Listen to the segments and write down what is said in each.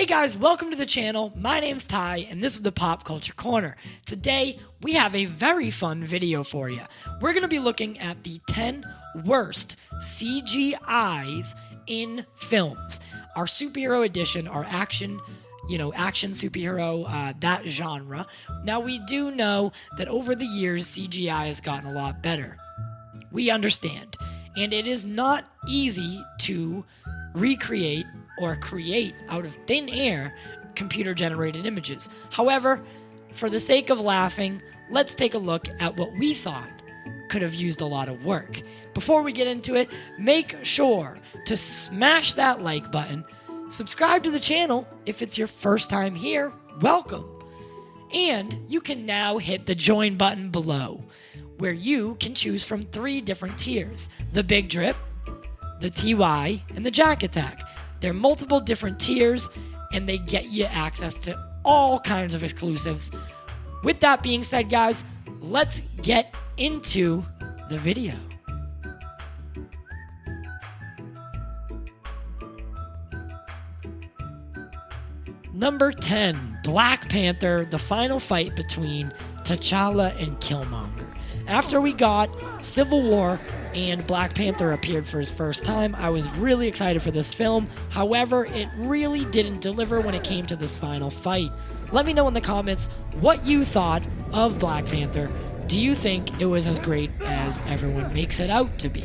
Hey guys, welcome to the channel. My name's Ty and this is the Pop Culture Corner. Today we have a very fun video for you. We're going to be looking at the 10 worst CGIs in films. Our superhero edition, our action superhero, that genre. Now we do know that over the years CGI has gotten a lot better. We understand. And it is not easy to recreate or create out of thin air computer-generated images. However, for the sake of laughing, let's take a look at what we thought could have used a lot of work. Before we get into it, make sure to smash that like button, subscribe to the channel if it's your first time here, welcome. And you can now hit the join button below, where you can choose from 3 different tiers: the Big Drip, the TY, and the Jack Attack. There are multiple different tiers, and they get you access to all kinds of exclusives. With that being said, guys, let's get into the video. Number 10, Black Panther, the final fight between T'Challa and Killmonger. After we got Civil War and Black Panther appeared for his first time, I was really excited for this film. However, it really didn't deliver when it came to this final fight. Let me know in the comments what you thought of Black Panther. Do you think it was as great as everyone makes it out to be?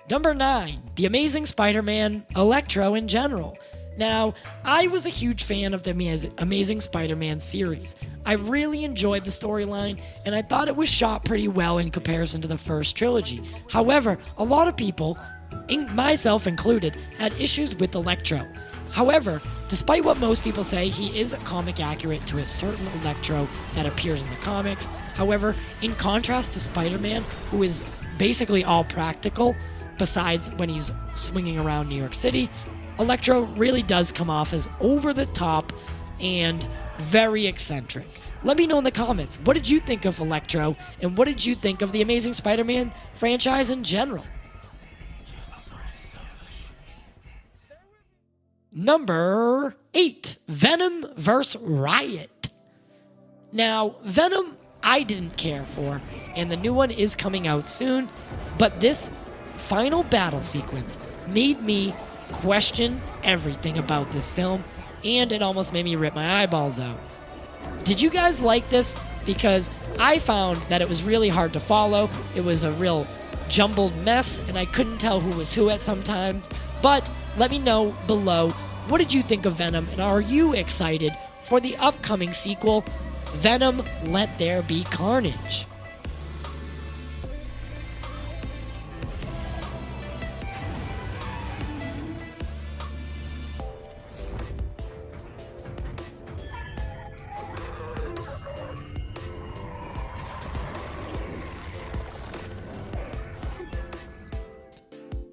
Number 9, The Amazing Spider-Man Electro in general. Now, I was a huge fan of the Amazing Spider-Man series. I really enjoyed the storyline, and I thought it was shot pretty well in comparison to the first trilogy. However, a lot of people, myself included, had issues with Electro. However, despite what most people say, he is comic accurate to a certain Electro that appears in the comics. However, in contrast to Spider-Man, who is basically all practical, besides when he's swinging around New York City, Electro really does come off as over the top and very eccentric. Let me know in the comments, what did you think of Electro, and what did you think of the Amazing Spider-Man franchise in general? Number 8, Venom vs. Riot. Now, Venom I didn't care for, and the new one is coming out soon, but this final battle sequence made me question everything about this film, and it almost made me rip my eyeballs out. Did you guys like this? Because I found that it was really hard to follow. It was a real jumbled mess, and I couldn't tell who was who at sometimes. But let me know below, what did you think of Venom, and are you excited for the upcoming sequel, Venom Let There Be Carnage?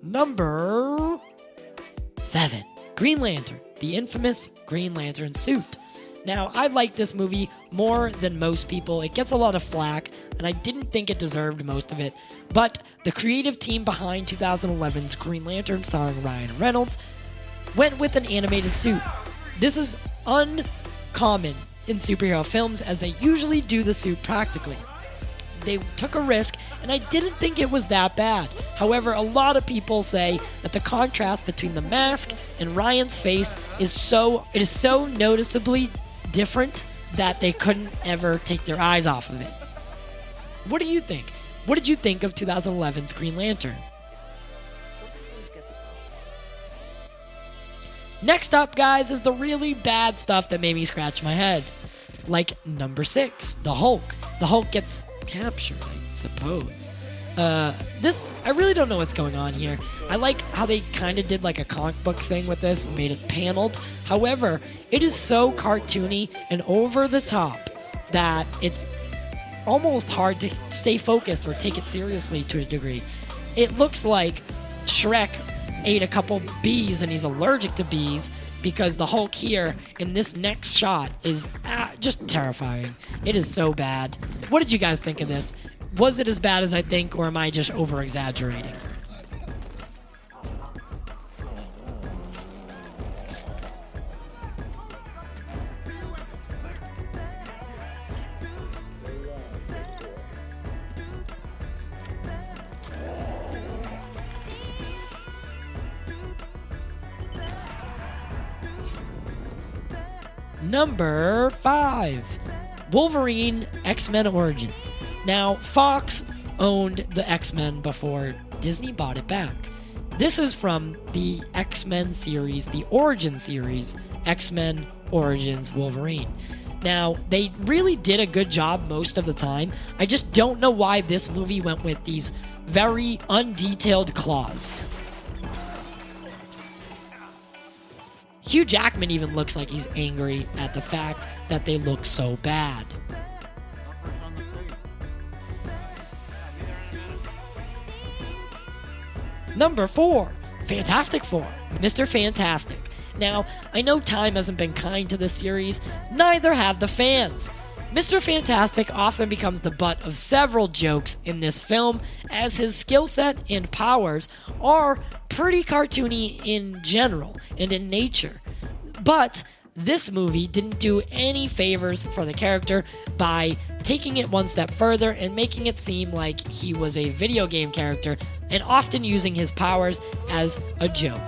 Number 7, Green Lantern, the infamous Green Lantern suit. Now, I like this movie more than most people. It gets a lot of flack, and I didn't think it deserved most of it. But the creative team behind 2011's Green Lantern, starring Ryan Reynolds, went with an animated suit. This is uncommon in superhero films, as they usually do the suit practically. They took a risk, and I didn't think it was that bad. However, a lot of people say that the contrast between the mask and Ryan's face is so noticeably different that they couldn't ever take their eyes off of it. What do you think? What did you think of 2011's Green Lantern? Next up, guys, is the really bad stuff that made me scratch my head. Like number 6, the Hulk. The Hulk gets captured, I suppose. I really don't know what's going on here. I like how they kind of did like a comic book thing with this and made it paneled. However, it is so cartoony and over the top that it's almost hard to stay focused or take it seriously to a degree. It looks like Shrek ate a couple bees and he's allergic to bees, because the Hulk here in this next shot is just terrifying. It is so bad. What did you guys think of this? Was it as bad as I think, or am I just over-exaggerating? Number 5, Wolverine X-Men Origins. Now, Fox owned the X-Men before Disney bought it back. This is from the X-Men series, the Origin series, X-Men Origins Wolverine. Now, they really did a good job most of the time. I just don't know why this movie went with these very undetailed claws. Hugh Jackman even looks like he's angry at the fact that they look so bad. Number 4, Fantastic Four, Mr. Fantastic. Now, I know time hasn't been kind to this series, neither have the fans. Mr. Fantastic often becomes the butt of several jokes in this film, as his skill set and powers are pretty cartoony in general and in nature. But this movie didn't do any favors for the character by taking it one step further and making it seem like he was a video game character and often using his powers as a joke.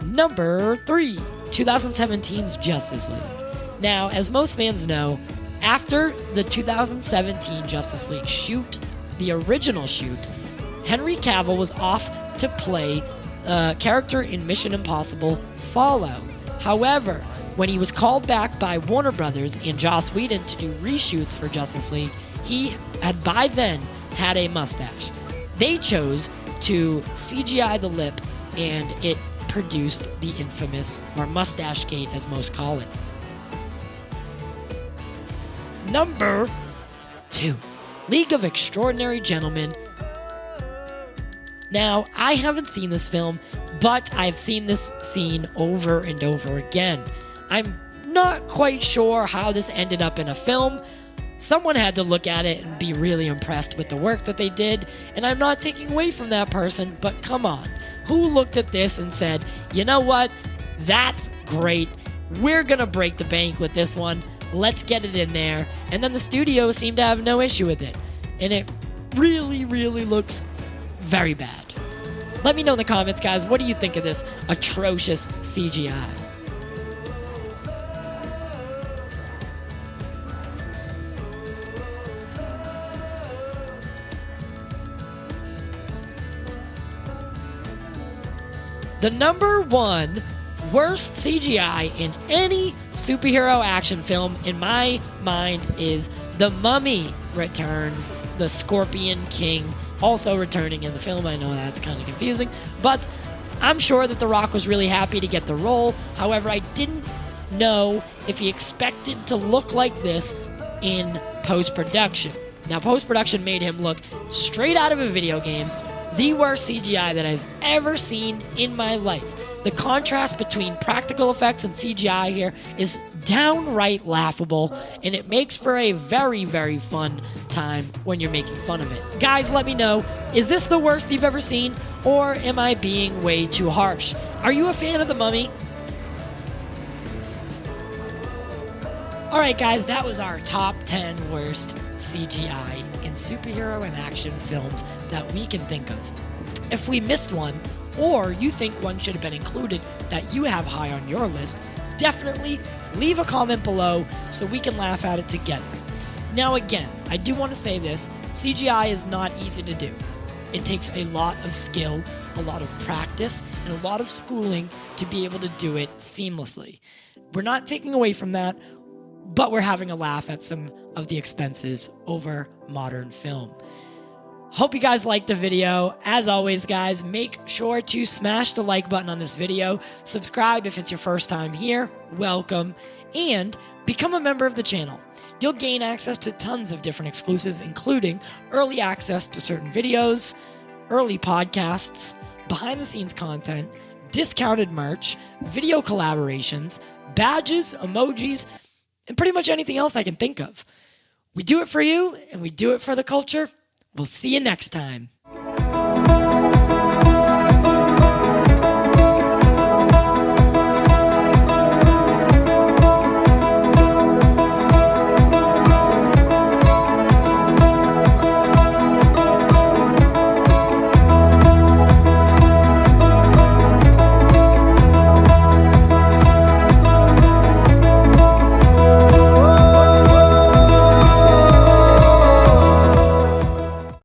Number 3, 2017's Justice League. Now, as most fans know, after the 2017 Justice League shoot, the original shoot, Henry Cavill was off to play a character in Mission Impossible Fallout. However, when he was called back by Warner Brothers and Joss Whedon to do reshoots for Justice League, he had by then had a mustache. They chose to CGI the lip, and it produced the infamous, or mustache gate as most call it. Number 2, League of Extraordinary Gentlemen. Now, I haven't seen this film, but I've seen this scene over and over again. I'm not quite sure how this ended up in a film. Someone had to look at it and be really impressed with the work that they did, and I'm not taking away from that person, but come on. Who looked at this and said, you know what, that's great, we're gonna break the bank with this one, let's get it in there. And then the studio seemed to have no issue with it, and it really, really looks very bad. Let me know in the comments, guys, what do you think of this atrocious CGI? The number 1 worst CGI in any superhero action film, in my mind, is The Mummy Returns, the Scorpion King, also returning in the film. I know that's kind of confusing, but I'm sure that The Rock was really happy to get the role. However, I didn't know if he expected to look like this in post-production. Now, post-production made him look straight out of a video game, the worst CGI that I've ever seen in my life. The contrast between practical effects and CGI here is downright laughable, and it makes for a very, very fun time when you're making fun of it. Guys, let me know, is this the worst you've ever seen, or am I being way too harsh? Are you a fan of The Mummy? Alright guys, that was our top 10 worst CGI in superhero and action films that we can think of. If we missed one, or you think one should have been included that you have high on your list, definitely leave a comment below so we can laugh at it together. Now again, I do want to say this, CGI is not easy to do. It takes a lot of skill, a lot of practice, and a lot of schooling to be able to do it seamlessly. We're not taking away from that, but we're having a laugh at some of the expenses over modern film. Hope you guys liked the video. As always, guys, make sure to smash the like button on this video. Subscribe if it's your first time here. Welcome. And become a member of the channel. You'll gain access to tons of different exclusives, including early access to certain videos, early podcasts, behind-the-scenes content, discounted merch, video collaborations, badges, emojis, and pretty much anything else I can think of. We do it for you, and we do it for the culture. We'll see you next time.